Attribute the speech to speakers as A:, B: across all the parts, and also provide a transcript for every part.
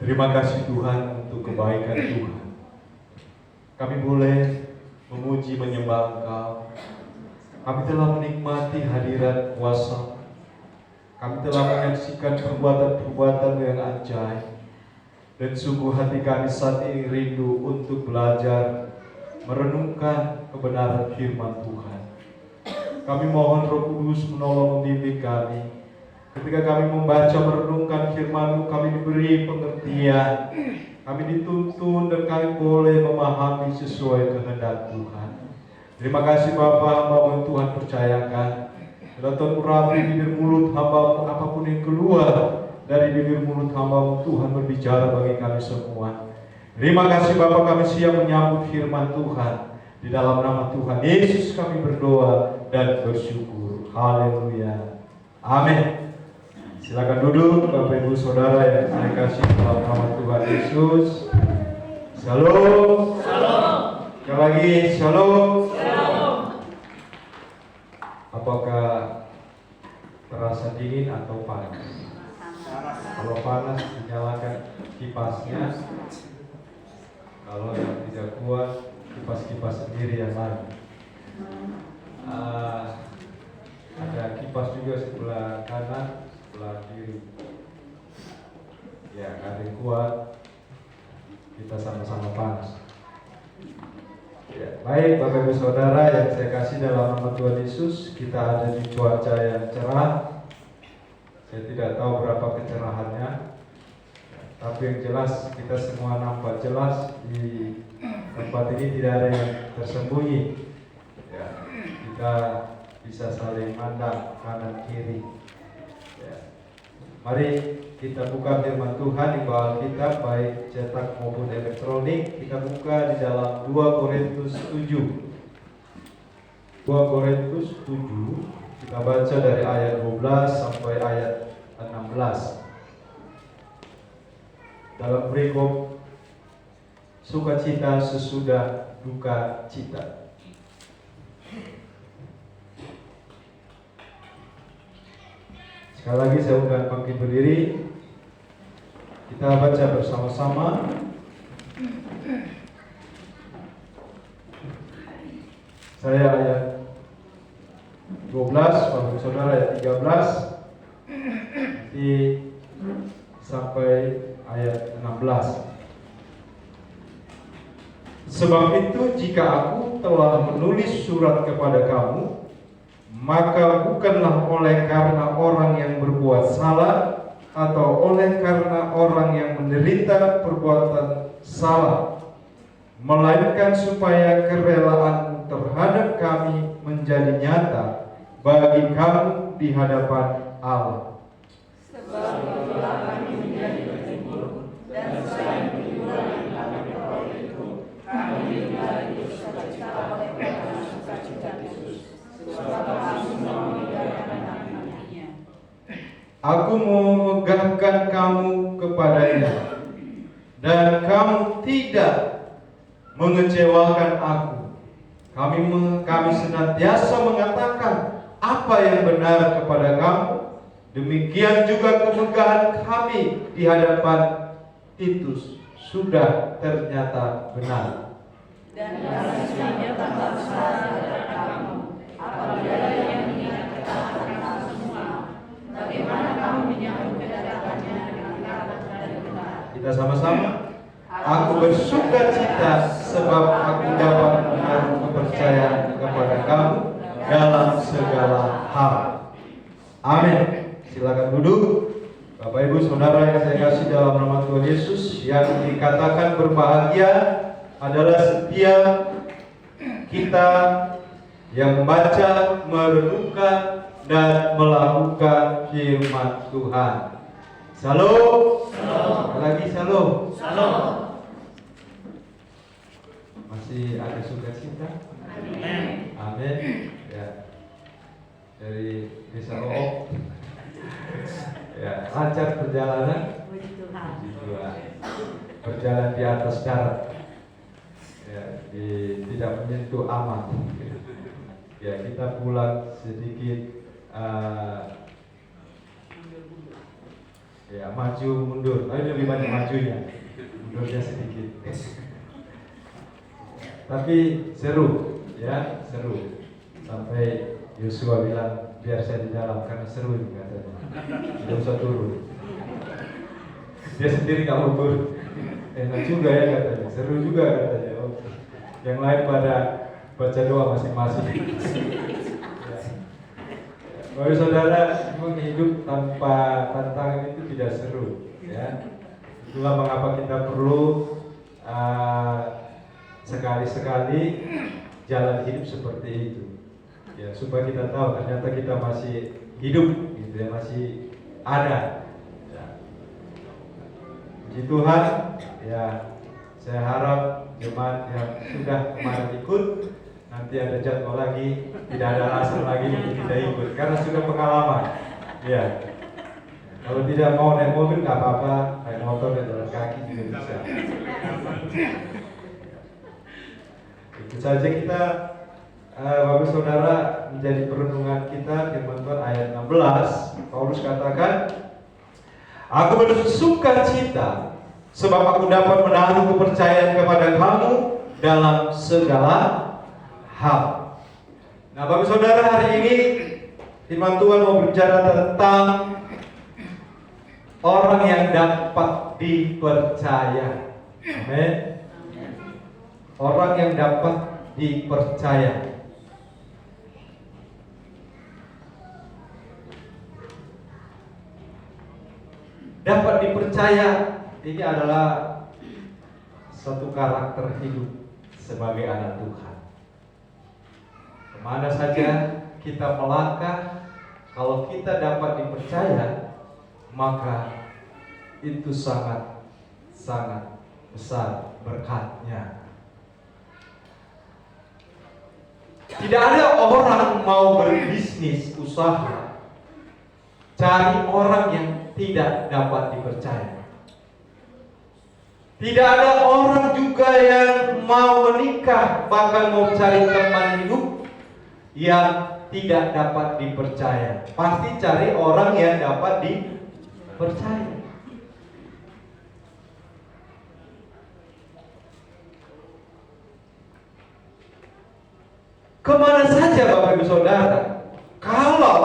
A: Terima kasih Tuhan untuk kebaikan Tuhan. Kami boleh memuji menyembah Engkau. Kami telah menikmati hadirat kuasa. Kami telah menyaksikan perbuatan-perbuatan yang ajaib. Dan sungguh hati kami saat ini rindu untuk belajar merenungkan kebenaran firman Tuhan. Kami mohon Roh Kudus menolong membimbing kami. Ketika kami membaca merenungkan firman-Mu, kami diberi pengertian, kami dituntun dan kami boleh memahami sesuai kehendak Tuhan. Terima kasih Bapa, hamba-Mu Tuhan percayakan. Bila Tuhan urapi bibir mulut hamba-Mu, apapun yang keluar dari bibir mulut hamba-Mu, Tuhan berbicara bagi kami semua. Terima kasih Bapa, kami siap menyambut firman Tuhan. Di dalam nama Tuhan Yesus kami berdoa dan bersyukur. Haleluya. Amin. Silakan duduk Bapak Ibu Saudara yang saya kasih dalam nama Tuhan Yesus. Shalom.
B: Shalom.
A: Sekali lagi shalom.
B: Shalom.
A: Apakah terasa dingin atau panas? Kalau panas dinyalakan kipasnya. Kalau yang tidak kuat, kipas-kipas sendiri yang lain. Ada kipas juga sebelah kanan, sebelah kiri. Ya, ada yang kuat, kita sama-sama panas. Ya, baik Bapak Ibu Saudara yang saya kasih dalam nama Tuhan Yesus, kita ada di cuaca yang cerah. Saya tidak tahu berapa kecerahannya, tapi yang jelas kita semua nampak jelas di tempat ini, tidak ada yang tersembunyi. Ya, kita bisa saling mandang kanan kiri. Ya. Mari kita buka firman Tuhan di bawah kita, baik cetak maupun elektronik. Kita buka di dalam 2 Korintus 7. 2 Korintus 7. Kita baca dari ayat 12 sampai ayat 16. Dalam perikop sukacita sesudah duka cita. Sekali lagi saya undang bangkit berdiri. Kita baca bersama-sama. Saya ayat 12, Bapak Saudara ayat 13, nanti sampai ayat 16. Sebab itu jika aku telah menulis surat kepada kamu, maka bukanlah oleh karena orang yang berbuat salah atau oleh karena orang yang menderita perbuatan salah, melainkan supaya kerelaan terhadap kami menjadi nyata bagi kamu di hadapan Allah.
B: Sebab itulah kami menjadi berhibur, dan selain hiburan yang kami peroleh itu, kami juga sukacita oleh karena sukacita Yesus. Sebab kami memuliakan namanya.
A: Aku memegahkan kamu kepadanya, dan kamu tidak mengecewakan aku. Kami senantiasa mengatakan apa yang benar kepada kamu. Demikian juga kemegahan kami di hadapan Titus sudah ternyata benar.
B: Dan kasihnya tambah besar terhadap kamu, apabila yang mengingat ketaatan kamu semua, bagaimana kamu menyambut kedatangannya dengan kabar dari benar.
A: Kita sama-sama. Aku bersuka cita sebab aku dapat menaruh kepercayaan kepada kamu dalam segala hal. Amin. Silakan duduk. Bapak Ibu Saudara yang saya kasih dalam nama Tuhan Yesus, yang dikatakan berbahagia adalah setiap kita yang membaca, merenungkan, dan melakukan firman Tuhan. Shalom.
B: Shalom.
A: Lagi shalom.
B: Shalom.
A: Masih ada sukacita?
B: Amin.
A: Amin. Ya. Dari Desa Ook. Ya, lancar perjalanan.
B: Puji Tuhan.
A: Puji Tuhan. Berjalan di atas darat. Ya, tidak menyentuh aman. Ya, kita pulang sedikit Ya, maju mundur, tapi lebih banyak majunya, mundurnya sedikit. Tapi seru, ya seru. Sampai Yosua bilang biar saya di dalam karena seru ini katanya. Tidak usah turun. Dia sendiri nggak mau turun. Enak juga ya katanya, seru juga katanya. Oke. Yang lain pada baca doa masing-masing. Bapak saudara, memang hidup tanpa tantangan itu tidak seru, ya. Itulah mengapa kita perlu sekali-sekali jalan hidup seperti itu, ya, supaya kita tahu ternyata kita masih hidup, gitu ya, masih ada. Ya. Puji Tuhan, ya. Saya harap jemaat yang sudah kemarin ikut nanti ada jadwal lagi, tidak ada alasan lagi untuk tidak ikut karena sudah pengalaman. Ya. Kalau tidak mau naik mobil nggak apa-apa, naik motor dan jalan kaki juga bisa. Itu saja kita, Bapak Saudara, menjadi perenungan kita firman Tuhan ayat 16. Paulus katakan, aku bersuka cita sebab aku dapat menaruh kepercayaan kepada kamu dalam segala hal. Nah, Bapak Saudara, hari ini firman Tuhan mau bicara tentang orang yang dapat dipercaya. Amin. Orang yang dapat dipercaya. Dapat dipercaya ini adalah satu karakter hidup sebagai anak Tuhan. Kemana saja kita melangkah, kalau kita dapat dipercaya, maka itu sangat besar berkatnya. Tidak ada orang mau berbisnis usaha cari orang yang tidak dapat dipercaya. Tidak ada orang juga yang mau menikah, bahkan mau cari teman hidup yang tidak dapat dipercaya. Pasti cari orang yang dapat dipercaya. Kemana saja Bapak Ibu Saudara, kalau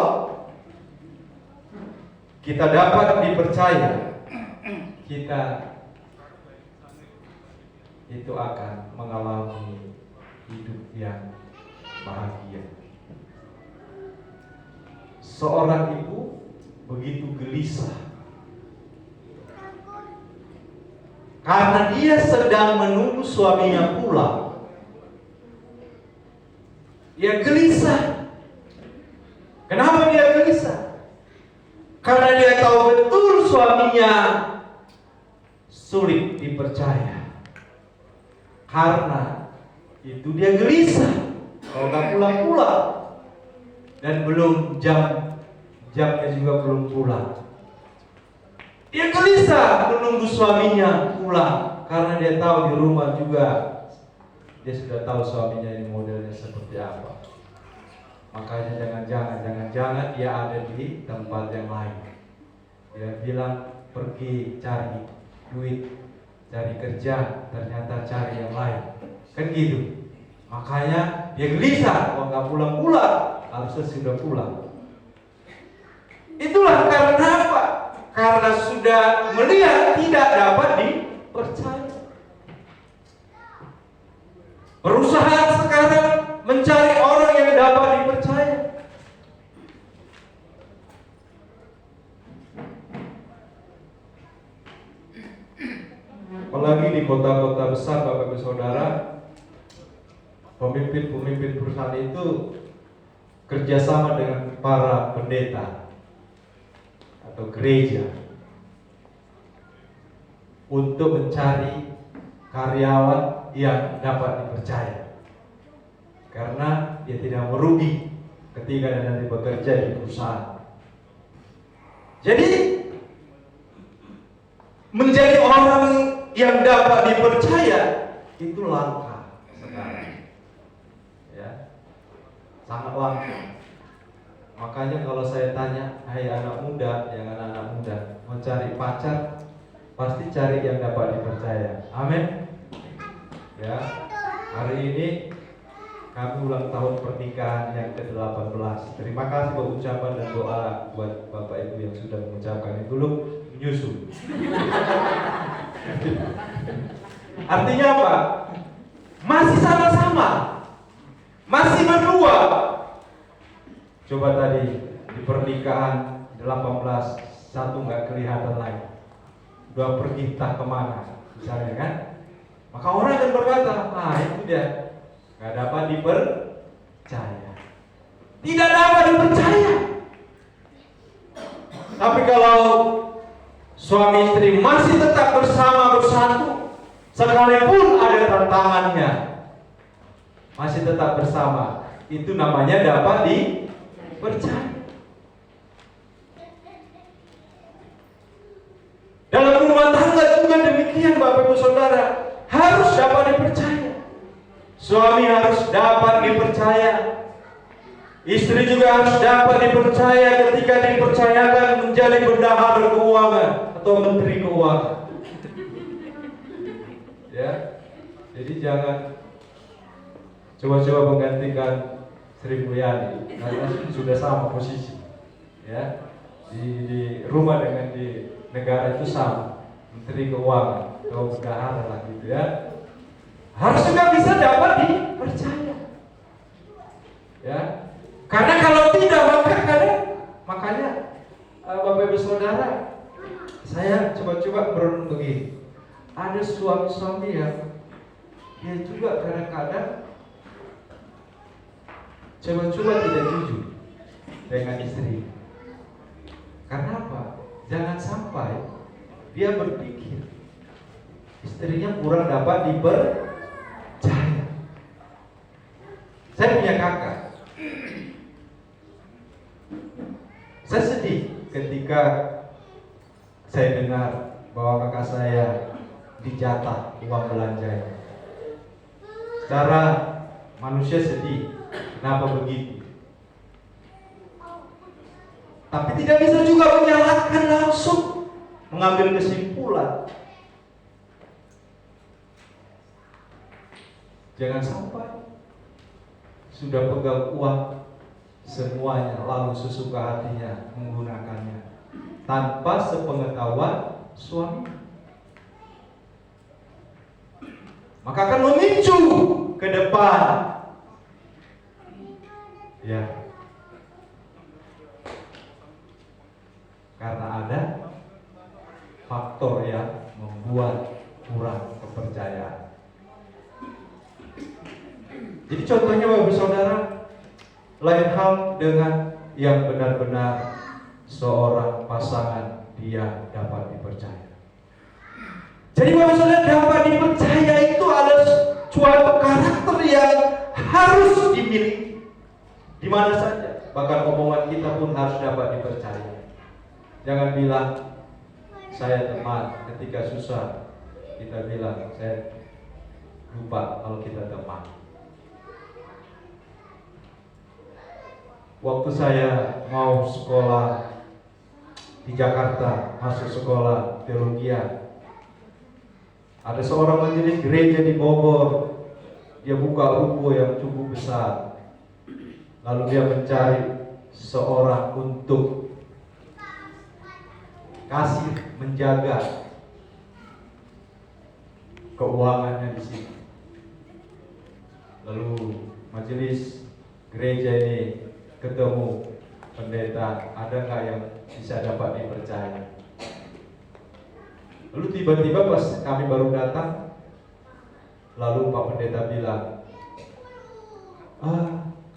A: kita dapat dipercaya, kita itu akan mengalami hidup yang bahagia. Seorang ibu begitu gelisah karena dia sedang menunggu suaminya pulang. Dia gelisah. Kenapa dia gelisah? Karena dia tahu betul suaminya sulit dipercaya. Karena itu dia gelisah. Kalau nggak pulang-pulang dan belum jamnya juga belum pulang. Dia gelisah menunggu suaminya pulang karena dia tahu di rumah juga dia sudah tahu suaminya ini modelnya seperti apa. Makanya jangan-jangan dia ada di tempat yang lain. Dia bilang pergi cari duit, cari kerja, ternyata cari yang lain. Kan gitu. Makanya dia gelisah, kalau nggak pulang-pulang, harusnya sudah pulang. Itulah karena apa? Karena sudah melihat tidak dapat dipercaya. Berusaha sekarang mencari orang yang dapat dipercaya. Apalagi di kota-kota besar, Bapak Ibu Saudara, pemimpin perusahaan itu kerjasama dengan para pendeta atau gereja untuk mencari karyawan yang dapat dipercaya, karena dia tidak merugi ketika dia nanti bekerja di perusahaan. Jadi menjadi orang yang dapat dipercaya itu langka sekarang, ya, sangat langka. Makanya kalau saya tanya, hai anak muda, jangan anak muda, mau mencari pacar, pasti cari yang dapat dipercaya. Amin. Ya, hari ini kami ulang tahun pernikahan yang ke-18. Terima kasih buat ucapan dan doa buat Bapak Ibu yang sudah mengucapkan. Itu belum menyusul. Artinya apa? Masih sama-sama, masih berdua. Coba tadi di pernikahan 18, satu nggak kelihatan lagi, dua pergi entah kemana, misalnya kan? Maka orang akan berkata, itu dia nggak dapat dipercaya, tidak dapat dipercaya. Tapi kalau suami istri masih tetap bersama bersatu, sekalipun ada tantangannya, masih tetap bersama, itu namanya dapat dipercaya. Dalam rumah tangga juga demikian, Bapak Ibu Saudara, harus dapat dipercaya. Suami harus dapat dipercaya, istri juga harus dapat dipercaya ketika dipercayakan menjadi bendahara keuangan atau menteri keuangan. Ya, jadi jangan coba-coba menggantikan Sri Mulyani karena sudah sama posisi. Ya, di rumah dengan di negara itu sama, menteri keuangan atau bendahara lah gitu ya. Harus juga bisa dapat dipercaya. Ya, karena kalau tidak makanya Bapak Ibu Saudara, saya coba-coba merenung begini. Ada suami-suami yang dia juga kadang-kadang coba-coba tidak jujur dengan istri. Karena apa? Jangan sampai dia berpikir istrinya kurang dapat dipercaya. Saya punya kakak. Saya sedih ketika saya dengar bahwa kakak saya dijatah uang belanjanya. Secara manusia sedih, kenapa begitu? Tapi tidak bisa juga menyalahkan langsung, mengambil kesimpulan. Jangan sampai sudah pegang uang semuanya lalu sesuka hatinya menggunakannya tanpa sepengetahuan suami. Maka akan memicu ke depan. Ya. Karena ada faktor yang membuat kurang kepercayaan. Jadi contohnya Bapak Saudara, lain hal dengan yang benar-benar seorang pasangan dia dapat dipercaya. Jadi Bapak Saudara, dapat dipercaya itu adalah suatu karakter yang harus dimiliki di mana saja. Bahkan omongan kita pun harus dapat dipercaya. Jangan bilang saya teman, ketika susah kita bilang saya lupa kalau kita teman. Waktu saya mau sekolah di Jakarta, masuk sekolah teologi, ada seorang majelis gereja di Bogor. Dia buka ruko yang cukup besar. Lalu dia mencari seorang untuk kasih menjaga keuangannya di sini. Lalu majelis gereja ini ketemu pendeta, ada nggak yang bisa dapat dipercaya? Lalu tiba-tiba pas kami baru datang, lalu Pak Pendeta bilang,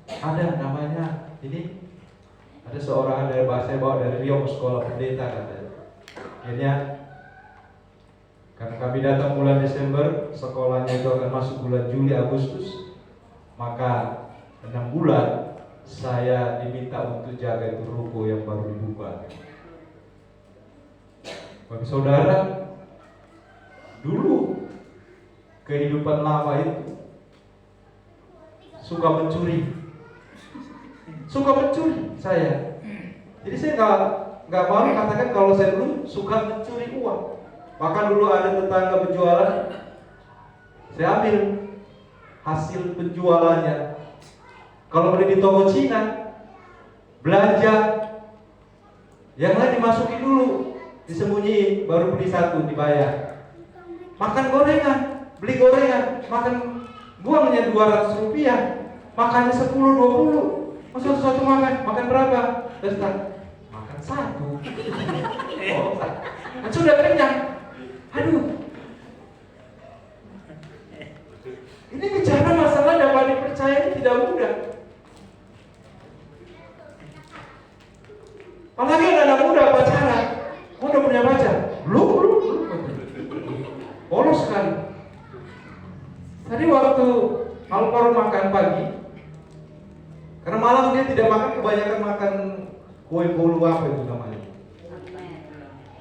A: ada namanya ini, ada seorang dari bahasa bawa dari Riau sekolah pendeta katanya. Akhirnya karena kami datang bulan Desember, sekolahnya itu akan masuk bulan Juli Agustus, maka 6 bulan saya diminta untuk jaga itu ruko yang baru dibuka. Bagi saudara, dulu kehidupan lama itu suka mencuri saya. Jadi saya nggak malu katakan kalau saya dulu suka mencuri uang. Bahkan dulu ada tetangga berjualan, saya ambil hasil penjualannya. Kalau beli di toko Cina, belanja, yang lain dimasukin dulu, disembunyiin, baru beli satu dibayar. Makan gorengan, beli gorengan, makan buangnya 200 rupiah, makannya 10-20. Masa satu makan berapa? Terus makan satu. Oh, kan sudah kenyang. Aduh. Ini bicara masalah dapat dipercaya ini tidak mudah. Apalagi anak muda pacaran. Kau udah punya pacar? Belum. Polos sekali. Tadi waktu Alvaro makan pagi, karena malam dia tidak makan, kebanyakan makan kue bolu apa itu namanya?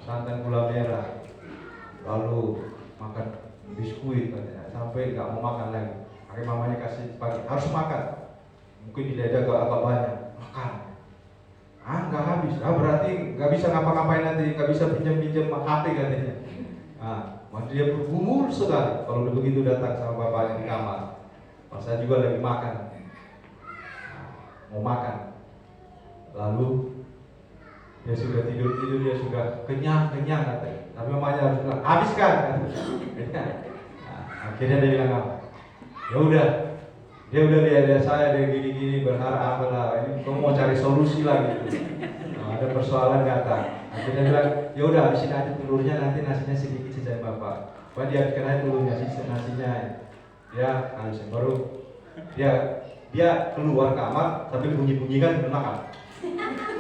A: Santan gula merah. Lalu makan biskuit katanya, sampai nggak mau makan lagi. Akhirnya mamanya kasih pagi, harus makan. Mungkin di dada agak banyak, makan. Nggak habis. Berarti nggak bisa ngapa-ngapain nanti, nggak bisa pinjam HP katanya. Dia bergumul sekali kalau begitu datang sama bapaknya di kamar. Saya juga lagi makan, mau makan. Lalu dia sudah tidur, dia sudah kenyang katanya. Tapi mamanya harus bilang, habiskan. Akhirnya dia bilang apa? Ya udah, dia udah lihat saya dia gini berharap apalah, ini kamu mau cari solusi lagi. Ada persoalan datang. Akhirnya bilang, ya udah habisin aja telurnya, nanti nasinya sedikit saja bapak. Pak dia kira telurnya sisa nasinya. Ya, habisin baru dia keluar kamar sambil bunyi-bunyikan makan.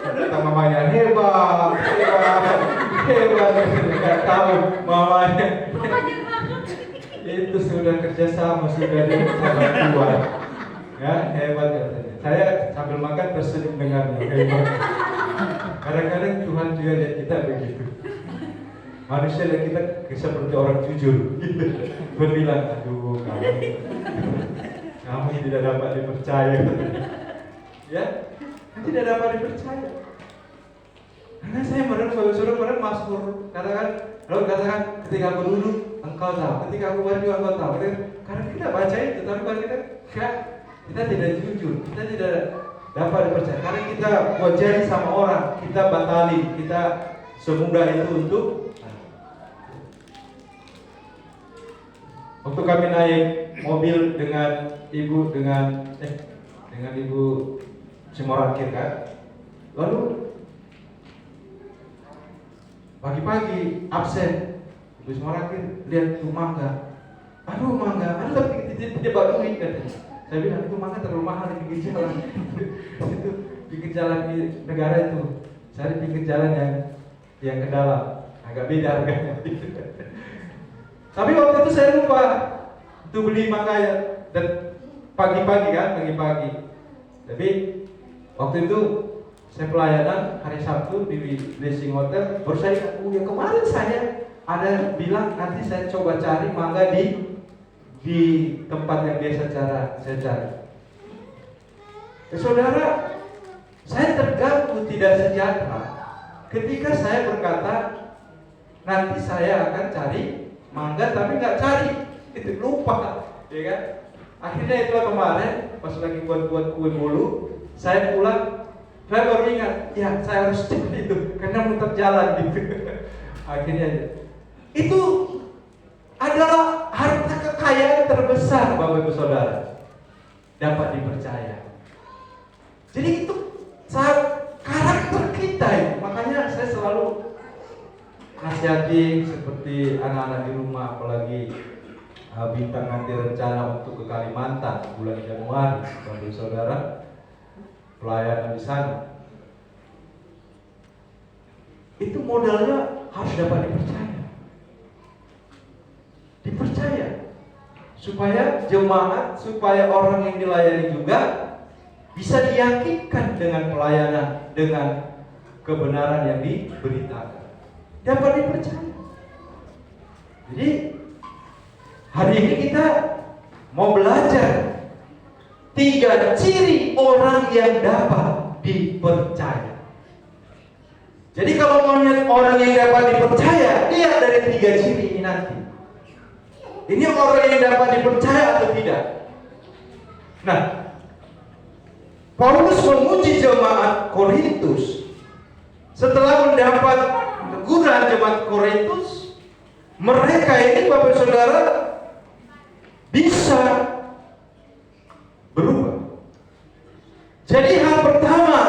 A: Kata mamanya hebat, nggak tahu mamanya. Itu sudah kerjasama, sudah dia sama keluar. Ya hebat katanya. Saya sambil makan tersenyum dengannya. Hebat. Kadang-kadang Tuhan juga lihat kita begitu. Manusia lihat kita seperti orang jujur. Berbilang, aduh kamu tidak dapat dipercaya. Ya, tidak dapat dipercaya. Karena saya suruh Mazmur katakan ketika aku duduk engkau tahu, ketika aku berdiri engkau tahu. Karena kita baca itu, tapi kalau kita tidak jujur, kita tidak dapat dipercaya. Karena kita buat janji sama orang, kita batalin, kita semudah itu untuk. Waktu kami naik mobil dengan ibu Simorakir kan, lalu pagi-pagi absen, ibu Simorakir lihat tuh mangga, aduh tapi tidak baduin katanya. Saya bilang itu mangga terlalu mahal di pinggir jalan. Itu pinggir jalan di negara itu, cari pinggir jalan yang ke dalam, agak beda harganya. Tapi waktu itu saya lupa itu beli mangga dan pagi-pagi. Tapi waktu itu saya pelayanan hari Sabtu di Blessing Hotel. Baru saya kemarin saya ada bilang nanti saya coba cari mangga di tempat yang biasa saya cari. Saudara, saya terganggu tidak sejahtera ketika saya berkata nanti saya akan cari mangga tapi nggak cari, itu lupa, ya kan? Akhirnya itulah kemarin pas lagi buat kue bolu, saya pulang, saya baru ingat, ya saya harus cari itu karena muter jalan gitu. Akhirnya itu adalah harta kekayaan terbesar Bapak Ibu Saudara, dapat dipercaya. Jadi itu saat karakter kita itu, makanya saya selalu nasihati seperti anak-anak di rumah, apalagi Bintang nanti rencana untuk ke Kalimantan bulan Januari, Bapak Saudara, pelayanan di sana. Itu modalnya harus dapat dipercaya, supaya jemaat, supaya orang yang dilayani juga bisa diyakinkan dengan pelayanan, dengan kebenaran yang diberitakan. Dapat dipercaya. Jadi hari ini kita mau belajar 3 ciri orang yang dapat dipercaya. Jadi kalau mau lihat orang yang dapat dipercaya, lihat dari 3 ciri ini nanti. Ini orang yang dapat dipercaya atau tidak? Nah, Paulus memuji jemaat Korintus setelah mendapat teguran jemaat Korintus. Mereka ini Bapak Saudara bisa berubah. Jadi hal pertama,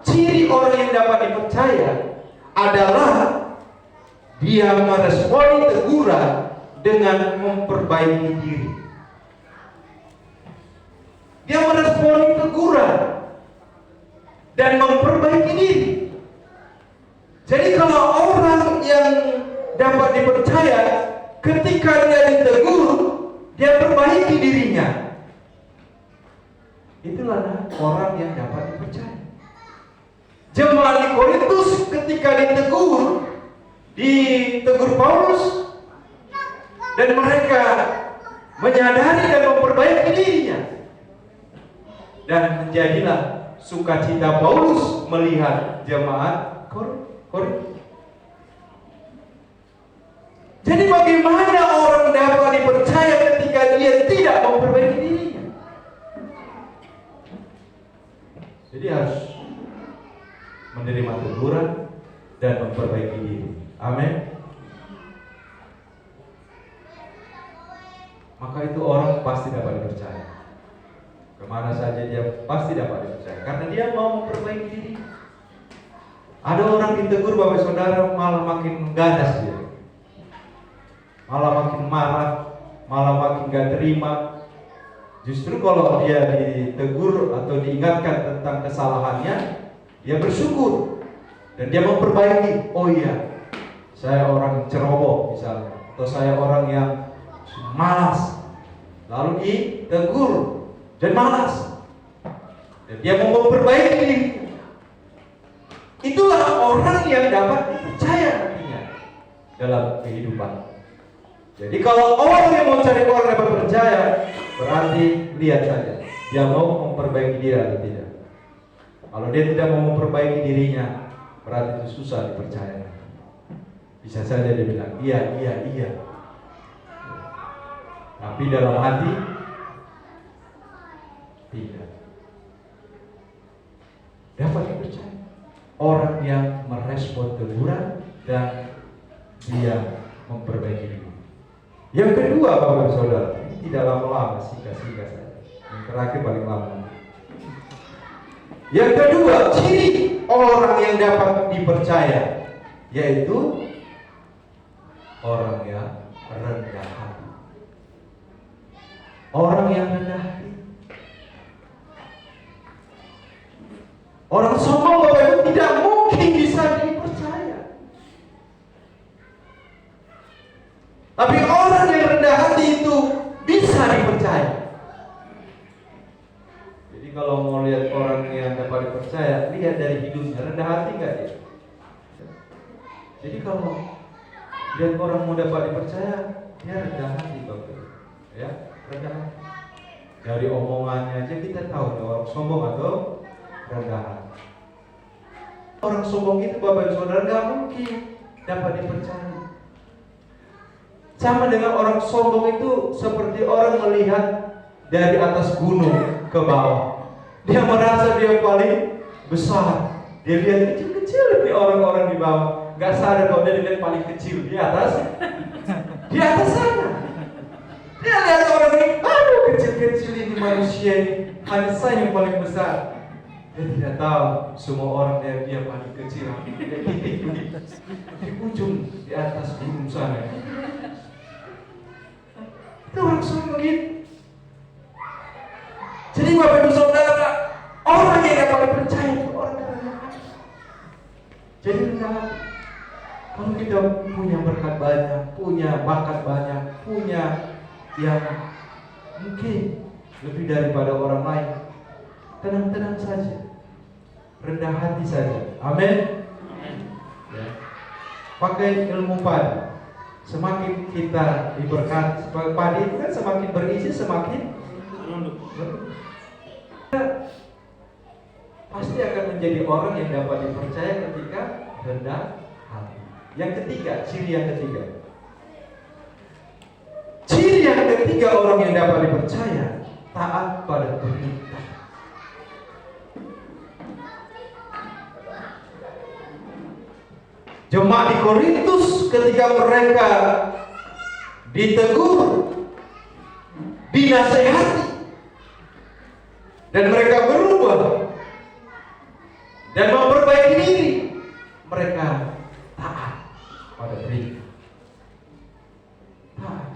A: ciri orang yang dapat dipercaya adalah dia meresponi teguran dengan memperbaiki diri. Dia meresponi teguran dan memperbaiki diri. Jadi kalau orang yang dapat dipercaya, ketika dia ditegur, dia perbaiki dirinya. Itulah orang yang dapat dipercaya. Jemaat di Korintus ketika ditegur Paulus, dan mereka menyadari dan memperbaiki dirinya. Dan menjadilah sukacita Paulus melihat jemaat Korintus. Jadi bagaimana orang dapat dipercaya ketika dia tidak memperbaiki dirinya? Jadi harus menerima teguran dan memperbaiki diri. Amin. Maka itu orang pasti dapat dipercaya. Kemana saja dia pasti dapat dipercaya, karena dia mau memperbaiki diri. Ada orang ditegur Bapak Saudara malah makin ganas dia, malah makin marah, malah makin gak terima. Justru kalau dia ditegur atau diingatkan tentang kesalahannya, dia bersyukur dan dia memperbaiki. Oh iya, saya orang ceroboh misalnya, atau saya orang yang malas, lalu ditegur dan malas, dan dia mau memperbaiki diri. Itulah orang yang dapat dipercaya nantinya dalam kehidupan. Jadi kalau orang yang mau cari orang yang dapat percaya, berarti lihat saja dia mau memperbaiki diri atau tidak. Kalau dia tidak mau memperbaiki dirinya, berarti itu susah dipercaya. Bisa saja dia bilang iya. Tapi dalam hati tidak. Dapat dipercaya orang yang merespon teguran dan dia memperbaiki diri. Yang kedua Bapak Saudara, ini tidak lama-lama, singkat-singkat saja. Yang terakhir paling lama. Yang kedua, ciri orang yang dapat dipercaya yaitu orang yang rendah hati. Orang yang rendah hati. Orang sombong Bapak Ibu tidak mungkin bisa dipercaya. Tapi orang yang rendah hati itu bisa dipercaya. Jadi kalau mau lihat orang yang dapat dipercaya, lihat dari hidupnya, rendah hati enggak dia? Jadi kalau lihat orang mau dapat dipercaya, dia rendah hati Bapak Ibu. Ya, rendah hati. Dari omongannya aja kita tahu orang sombong atau rendah hati. Orang sombong itu Bapak dan Saudara gak mungkin dapat dipercaya. Sama dengan orang sombong itu seperti orang melihat dari atas gunung ke bawah. Dia merasa dia paling besar. Dia lihat kecil-kecil nih orang-orang di bawah. Gak sadar kalau dia lihat paling kecil di atas. Di atas sana. Dia lihat orang ini, aduh kecil-kecil ini manusia ini. Hanya saya yang paling besar. Dia tidak tahu semua orang dia paling kecil. Dia titik di ujung di atas gunung sana. Itu orang sombong gitu. Jadi Bapak Ibu Saudara, orang yang dapat dipercaya itu orang yang rendah hati. Jadi rendah hati. Kalau kita punya berkat banyak, punya bakat banyak, punya yang mungkin lebih daripada orang lain, tenang-tenang saja, rendah hati saja. Amin. Ya. Pakai ilmu padi. Semakin kita diberkati, padi itu kan semakin berisi semakin pasti akan menjadi orang yang dapat dipercaya ketika rendah hati. Yang ketiga, ciri yang ketiga. Ciri yang ketiga orang yang dapat dipercaya, taat pada perintah. Jemaat di Korintus ketika mereka ditegur, dinasehati, dan mereka berubah dan memperbaiki diri, mereka taat pada perintah. Taat.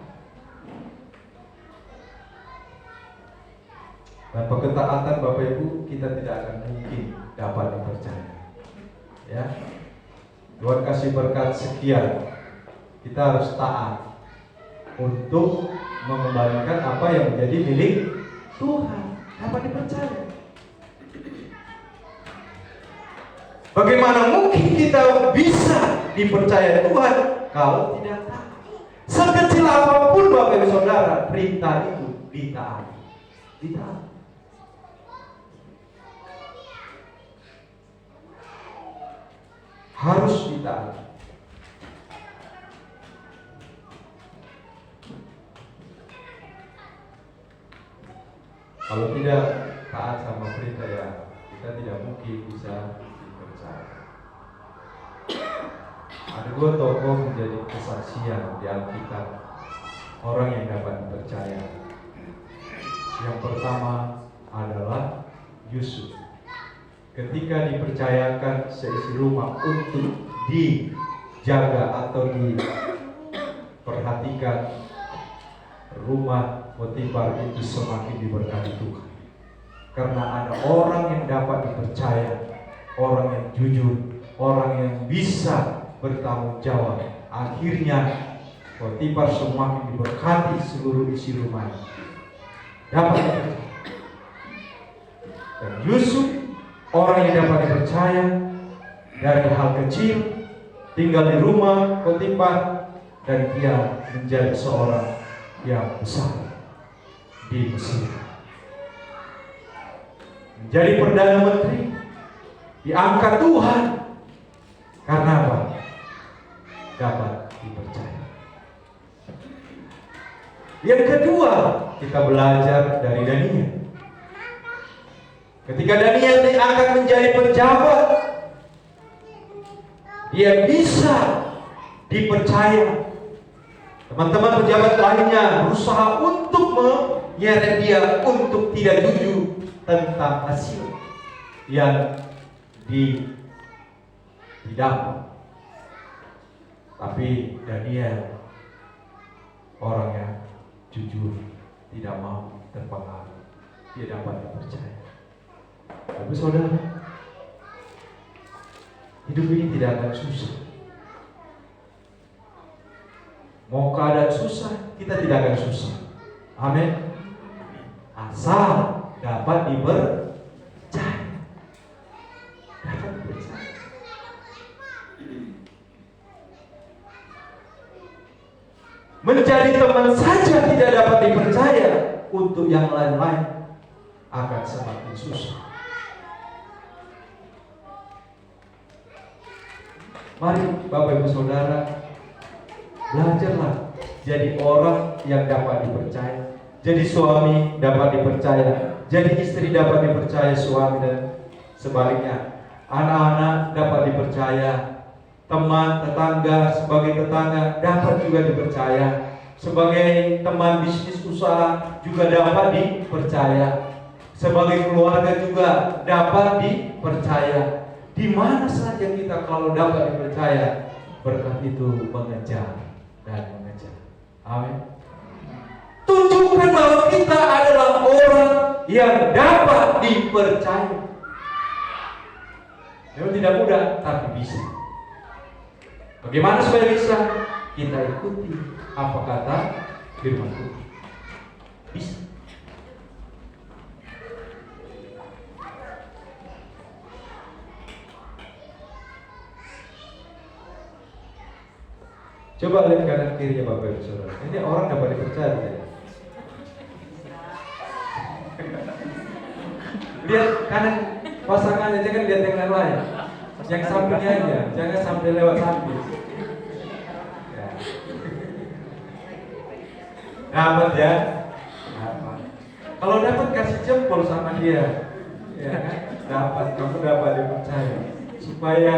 A: Tanpa ketaatan Bapak Ibu, kita tidak akan mungkin dapat dipercaya. Ya, Tuhan kasih berkat sekian. Kita harus taat untuk mengembalikan apa yang menjadi milik Tuhan, dapat dipercaya. Bagaimana mungkin kita bisa dipercaya Tuhan kalau tidak taat? Sekecil apapun Bapak Ibu Saudara, perintah itu ditaati. Ditaati. Harus ditaati. Kalau tidak taat sama perintah, ya kita tidak mungkin bisa dipercaya. Ada dua tokoh menjadi kesaksian di Alkitab, orang yang dapat dipercaya. Yang pertama adalah Yusuf. Ketika dipercayakan seisi rumah untuk dijaga atau diperhatikan, rumah Potifar itu semakin diberkati Tuhan. Karena ada orang yang dapat dipercaya, orang yang jujur, orang yang bisa bertanggung jawab. Akhirnya Potifar semakin diberkati seluruh isi rumahnya. Dapat dipercaya. Dan Yusuf, orang yang dapat dipercaya dari hal kecil, tinggal di rumah Potifar, dan dia menjadi seorang yang besar di Mesir. Menjadi Perdana Menteri, diangkat Tuhan. Karena apa? Dapat dipercaya. Yang kedua, kita belajar dari Daniel. Ketika Daniel diangkat menjadi pejabat, dia bisa dipercaya. Teman-teman pejabat lainnya berusaha untuk menyeret dia untuk tidak jujur tentang hasil yang didapat. Tapi Daniel orang yang jujur, tidak mau terpengaruh, dia dapat dipercaya. Tapi saudara, hidup ini tidak akan susah. Mau keadaan susah, kita tidak akan susah. Amin. Asal dapat dipercaya. Dapat dipercaya. Menjadi teman saja tidak dapat dipercaya, untuk yang lain-lain akan semakin susah. Mari Bapak Ibu Saudara, belajarlah jadi orang yang dapat dipercaya. Jadi suami dapat dipercaya, jadi istri dapat dipercaya suami, dan sebaliknya. Anak-anak dapat dipercaya, teman, tetangga, sebagai tetangga dapat juga dipercaya, sebagai teman bisnis usaha juga dapat dipercaya, sebagai keluarga juga dapat dipercaya. Di mana saja kita kalau dapat dipercaya, berkat itu mengejar dan mengejar. Amin. Tunjukkan bahwa kita adalah orang yang dapat dipercaya. Memang tidak mudah, tapi bisa. Bagaimana supaya bisa? Kita ikuti apa kata firman Tuhan. Bisa. Coba lihat kanan kirinya Bapak Ibu Saudara. Ini orang dapat dipercaya tidak? Lihat kanan pasangannya, jangan lihat yang lain. Yang sampingnya aja, jangan sampai lewat samping. Ya. Dapat ya? Dapat. Kalau dapat kasih jempol sama dia, ya kan? Dapat, kamu dapat dipercaya. Supaya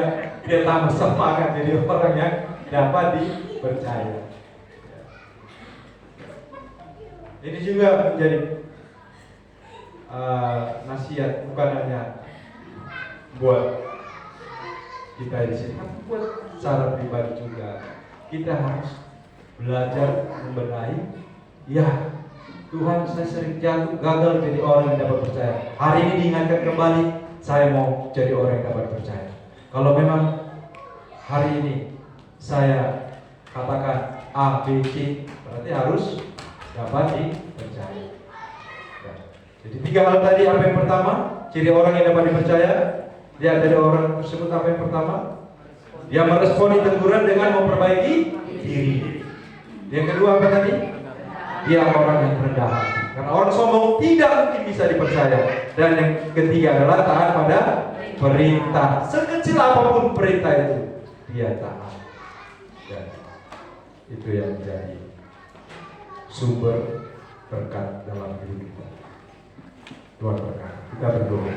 A: dia tambah semangat jadi orang yang dapat dipercaya. Ini juga menjadi nasihat, bukan hanya buat kita di sini, tapi buat secara pribadi juga. Kita harus belajar membenahi. Ya, Tuhan, saya sering jatuh, gagal jadi orang yang dapat percaya. Hari ini diingatkan kembali, saya mau jadi orang yang dapat percaya. Kalau memang hari ini saya katakan A, B, C, berarti harus dapat dipercaya. Ya. Jadi 3 hal tadi. Apa yang pertama? Ciri orang yang dapat dipercaya. Lihat dari orang tersebut, apa yang pertama? Dia meresponi teguran dengan memperbaiki diri. Yang kedua apa tadi? Dia orang yang rendah hati. Karena orang sombong tidak mungkin bisa dipercaya. Dan yang ketiga adalah taat pada perintah. Sekecil apapun perintah itu, dia taat. Dan itu yang menjadi sumber berkat dalam hidup kita. Tuhan berkati. Kita berdoa.